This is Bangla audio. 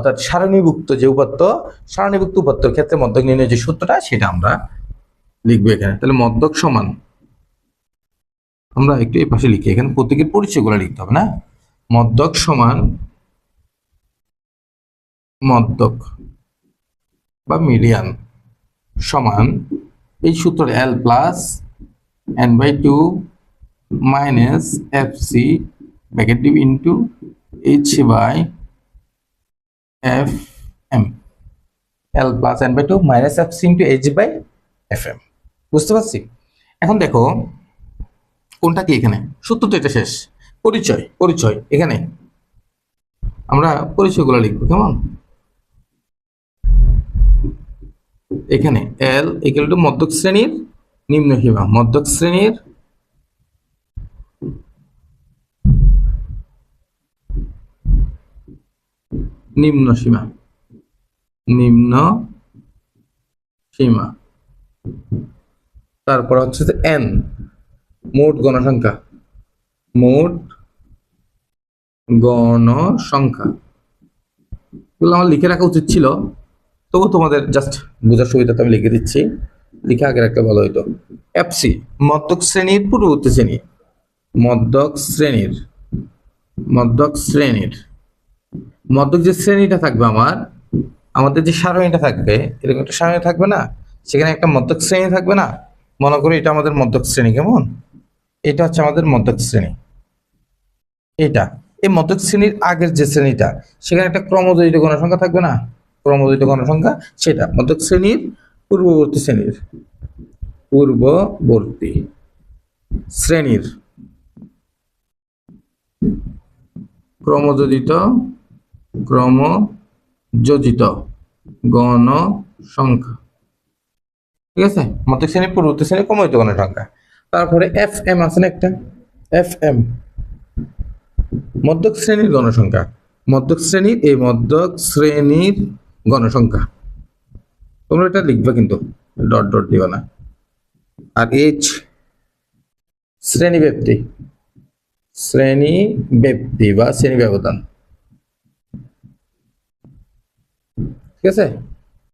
অর্থাৎ সারণীভুক্ত যে উপাত্ত, সারণীভুক্ত উপাত্তর ক্ষেত্রে মধ্যক নির্ণয়ের যে সূত্রটা সেটা আমরা লিখবো এখানে। তাহলে মধ্যক সমান, আমরা একটু এই পাশে লিখি, এখানে প্রত্যেকের পরিচয়গুলো লিখতে হবে না। মধ্যক সমান মধ্যক বা মিডিয়ান সমান এই সূত্র L plus n/2 minus FC bracket দিব into H/FM, L plus n/2 minus FC into H/FM। বুঝতে পারছি? এখন দেখো কোনটা কি, এখানে সূত্র তো এটা শেষ, পরিচয় পরিচয় এখানে আমরা পরিচয়গুলো লিখবো কেমন। এখানে L ইকুয়াল টু মধ্যক শ্রেণীর নিম্ন সীমা, মধ্যক শ্রেণীর নিম্ন সীমা, নিম্ন সীমা। তারপর হচ্ছে যে n মোট গণসংখ্যা, মোট গণসংখ্যা। এগুলো আমার লিখে রাখা উচিত ছিল, তবু তোমাদের জাস্ট বোঝার সুবিধাতে আমি লিখে দিচ্ছি, লিখে আগে রাখলে ভালো হইতো। FC মধ্যক শ্রেণীর পূর্ববর্তী শ্রেণী, মধ্যক শ্রেণীর, মধ্যক শ্রেণীর মধ্যক যে শ্রেণীটা থাকবে আমাদের যে সারণীটা থাকবে, এরকম একটা সারণী থাকবে না, সেখানে একটা মধ্যক শ্রেণী থাকবে না। মনে করি এটা আমাদের মধ্যক শ্রেণী, কেমন, এটা হচ্ছে আমাদের মধ্যক শ্রেণী। এটা এই মধ্যক শ্রেণীর আগের যে শ্রেণীটা, সেখানে একটা ক্রমজড়িত গণসংখ্যা থাকবে না, ক্রমজড়িত গণসংখ্যা, সেটা মধ্যক শ্রেণীর পূর্ববর্তী শ্রেণীর, পূর্ববর্তী শ্রেণীর ক্রমযোজিত, ক্রমযোজিত গণসংখ্যা। ঠিক আছে, মধ্যক শ্রেণীর পূর্ববর্তী শ্রেণীর ক্রমযোজিত গণসংখ্যা। তারপরে FM আছে না একটা, FM মধ্যক শ্রেণীর গণসংখ্যা, মধ্যক শ্রেণীর, এই মধ্যক শ্রেণীর গণসংখ্যা তোমরা এটা লিখবে কিন্তু ডট ডট দিবা না। আর H শ্রেণী ব্যক্তি, শ্রেণী ব্যক্তি বা শ্রেণী ব্যবধান। ঠিক আছে,